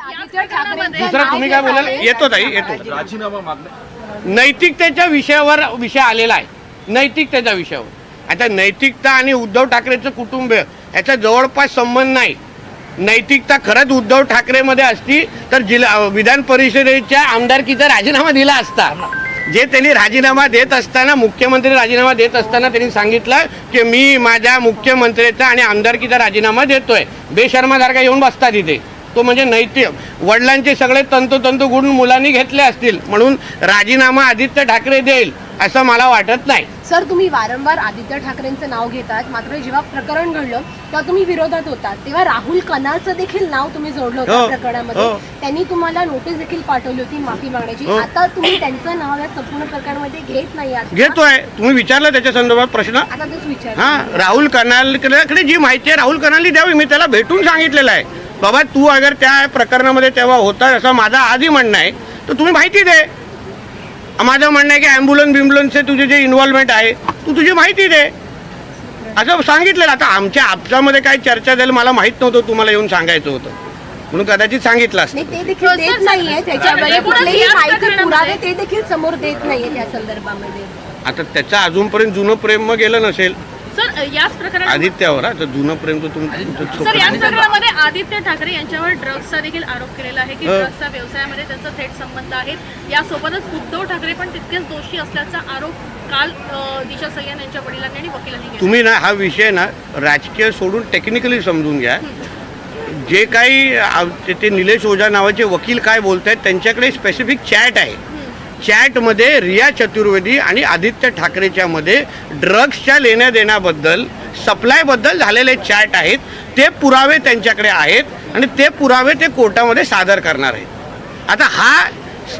दुसरं तुम्ही काय बोलाल? येतो ताई, येतो. राजीनामा मागणे नैतिकतेच्या विषय आलेला आहे. नैतिकतेच्या विषयावर आता नैतिकता आणि उद्धव ठाकरेचं कुटुंब याचा जवळपास संबंध नाही. नैतिकता खरंच उद्धव ठाकरेमध्ये असती तर विधान परिषदेच्या आमदारकीचा राजीनामा दिला असता. जे त्यांनी राजीनामा देत असताना, मुख्यमंत्री राजीनामा देत असताना त्यांनी सांगितलं की मी माझ्या मुख्यमंत्र्याचा आणि आमदारकीचा राजीनामा देतोय. बेशर्मासारखा येऊन बसतात इथे. तो म्हणजे नैतिक. वडिलांचे सगळे तंतोतंत गुण मुलांनी घेतले असतील म्हणून राजीनामा आदित्य ठाकरे देईल असं मला वाटत नाही. सर, तुम्ही वारंवार आदित्य ठाकरेंचं नाव घेतात, मात्र जेव्हा प्रकरण घडलं तेव्हा तुम्ही विरोधात होतात. तेव्हा राहुल कनालचं देखील नाव तुम्ही जोडलं होतं प्रकरणामध्ये. त्यांनी तुम्हाला नोटीस देखील पाठवली होती माफी मागण्याची. आता तुम्ही त्यांचं नाव या संपूर्ण प्रकरणामध्ये घेत नाही आहात. घेतोय. तुम्ही विचारलं त्याच्या संदर्भात प्रश्न? आता तेच विचार. राहुल कनालकडे जी माहिती आहे राहुल कनालनी द्यावी. मी त्याला भेटून सांगितलेलं आहे, बाबा तू अगर त्या प्रकरणामध्ये तेव्हा होता असं माझा आधी म्हणणं आहे तर तुम्ही माहिती दे. माझं म्हणणं आहे की ॲम्ब्युलन्सचे तुझे जे इन्व्हॉल्वमेंट आहे तू तुझी माहिती दे असं सांगितलेलं. आता आमच्या आपसामध्ये काय चर्चा झाली मला माहीत नव्हतं, तुम्हाला येऊन सांगायचं होतं म्हणून कदाचित सांगितलं असतं. ते देखील देत नाहीये त्याच्यामध्ये कुठलीही माहिती पुरावे ते देखील समोर देत नाहीये त्या संदर्भामध्ये. आता त्याचं अजूनपर्यंत जुनं प्रेम मग गेलं नसेल सर. याच प्रकरणात आदित्यावर तर जुनं प्रेम तर तुमचं. सर, याच प्रकरणामध्ये आदित्य ठाकरे यांच्यावर ड्रग्सचा देखील आरोप केलेला आहे की ड्रग्सच्या व्यवसायामध्ये त्यांचा थेट संबंध आहे. यासोबतच उद्धव ठाकरे पण तितकेच दोषी असल्याचा आरोप काल दिशा सय्यद यांच्या वडिलांनी आणि वकिलांनी केला. तुम्ही ना हा विषय ना राजकीय सोडून टेक्निकली समजून घ्या. जे काही ते निलेश ओझा नावाचे वकील काय बोलत आहेत त्यांच्याकडे स्पेसिफिक चॅट आहे. चॅटमध्ये रिया चतुर्वेदी आणि आदित्य ठाकरेच्या मध्ये ड्रग्सच्या लेण्या देण्याबद्दल, सप्लायबद्दल झालेले चॅट आहेत. ते पुरावे त्यांच्याकडे आहेत आणि ते पुरावे ते कोर्टामध्ये सादर करणार आहेत. आता हा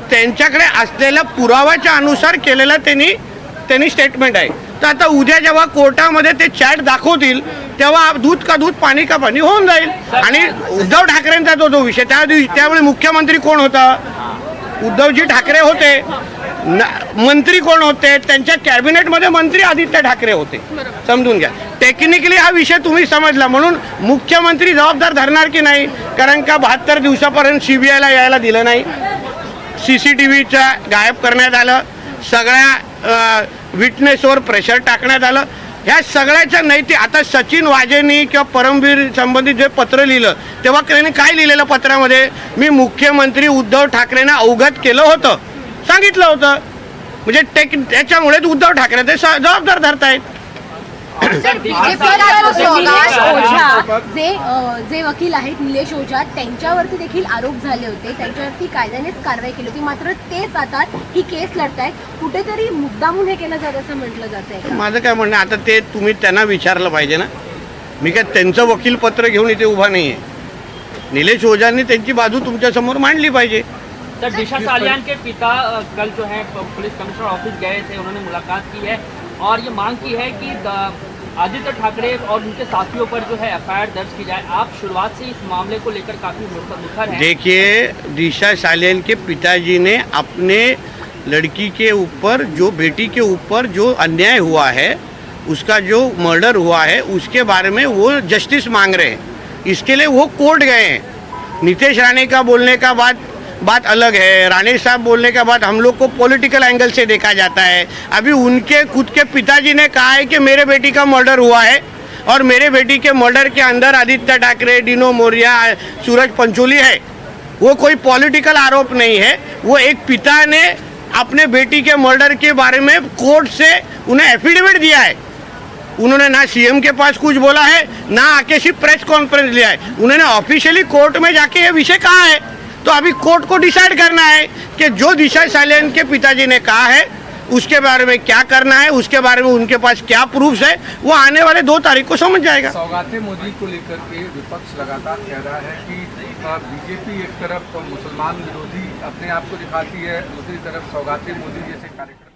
त्यांच्याकडे असलेल्या पुराव्याच्या अनुसार केलेला त्यांनी स्टेटमेंट आहे. तर आता उद्या जेव्हा कोर्टामध्ये ते चॅट दाखवतील तेव्हा दूध का दूध पाणी का पाणी होऊन जाईल. आणि उद्धव ठाकरेंचा जो विषय त्यावेळी मुख्यमंत्री कोण होता? उद्धवजी ठाकरे होते. मंत्री कोण होते? त्यांच्या कॅबिनेटमध्ये मंत्री आदित्य ठाकरे होते. समजून घ्या. टेक्निकली हा विषय तुम्ही समजला म्हणून मुख्यमंत्री जबाबदार धरणार की नाही? कारण का 72 दिवसापर्यंत CBIला यायला दिलं नाही, CCTVच्या गायब करण्यात आलं, सगळ्या विटनेसवर प्रेशर टाकण्यात आलं. ह्या सगळ्याच्या नैतिक. आता सचिन वाजेंनी किंवा परमवीर संबंधित जे पत्र लिहिलं तेव्हा त्यांनी काय लिहिलेलं पत्रामध्ये? मी मुख्यमंत्री उद्धव ठाकरेंना अवगत केलं होतं, सांगितलं होतं. म्हणजे त्याच्यामुळे उद्धव ठाकरे ते जबाबदार धरतायत. जे वकील आहेत निलेश ओझा त्यांच्यावरती देखील आरोप झाले होते, त्यांच्यावरती कायद्यानेच कारवाई केली होती, मात्र तेच आता ही केस लढतायत. कुठेतरी मुद्दामून हे केलं जात असं म्हटलं जात आहे. माझं काय म्हणणं आता ते तुम्ही त्यांना विचारलं पाहिजे ना. मी काय त्यांचं वकील पत्र घेऊन इथे उभा नाही आहे. निलेश ओझांनी त्यांची बाजू तुमच्या समोर मांडली पाहिजे. सर, दिशा सालियान के पिता कल जो है पुलिस कमिश्नर ऑफिस गए थे, उन्होंने मुलाकात की है और ये मांग की है कि आदित्य ठाकरे और उनके साथियों पर जो है FIR दर्ज की जाए. आप शुरुआत से इस मामले को लेकर काफी मुखर हैं. देखिए, दिशा सालियान के पिताजी ने अपने लड़की के ऊपर, जो बेटी के ऊपर जो अन्याय हुआ है, उसका जो मर्डर हुआ है उसके बारे में वो जस्टिस मांग रहे हैं. इसके लिए वो कोर्ट गए हैं. नीतीश राणे का बोलने का बात अलग है. राणे साहब बोलने के बाद हम लोग को पॉलिटिकल एंगल से देखा जाता है. अभी उनके खुद के पिताजी ने कहा है कि मेरे बेटी का मर्डर हुआ है और मेरे बेटी के मर्डर के अंदर आदित्य ठाकरे, डिनो मोरिया, सूरज पंचोली है. वो कोई पॉलिटिकल आरोप नहीं है. वो एक पिता ने अपने बेटी के मर्डर के बारे में कोर्ट से उन्हें एफिडेविट दिया है. उन्होंने ना CM के पास कुछ बोला है, ना आके सिर्फ प्रेस कॉन्फ्रेंस लिया है. उन्होंने ऑफिशियली कोर्ट में जाके ये विषय कहा है. तो अभी कोर्ट को डिसाइड करना है कि जो दिशा सालियान के पिताजी ने कहा है उसके बारे में क्या करना है, उसके बारे में उनके पास क्या प्रूफ्स है, वो आने वाले 2 तारीख को समझ जाएगा. सौगाते मोदी को लेकर के विपक्ष लगातार कह रहा है कि बीजेपी एक तरफ मुसलमान विरोधी अपने आप को दिखाती है, दूसरी तरफ सौगाते मोदी जैसे कार्यक्रम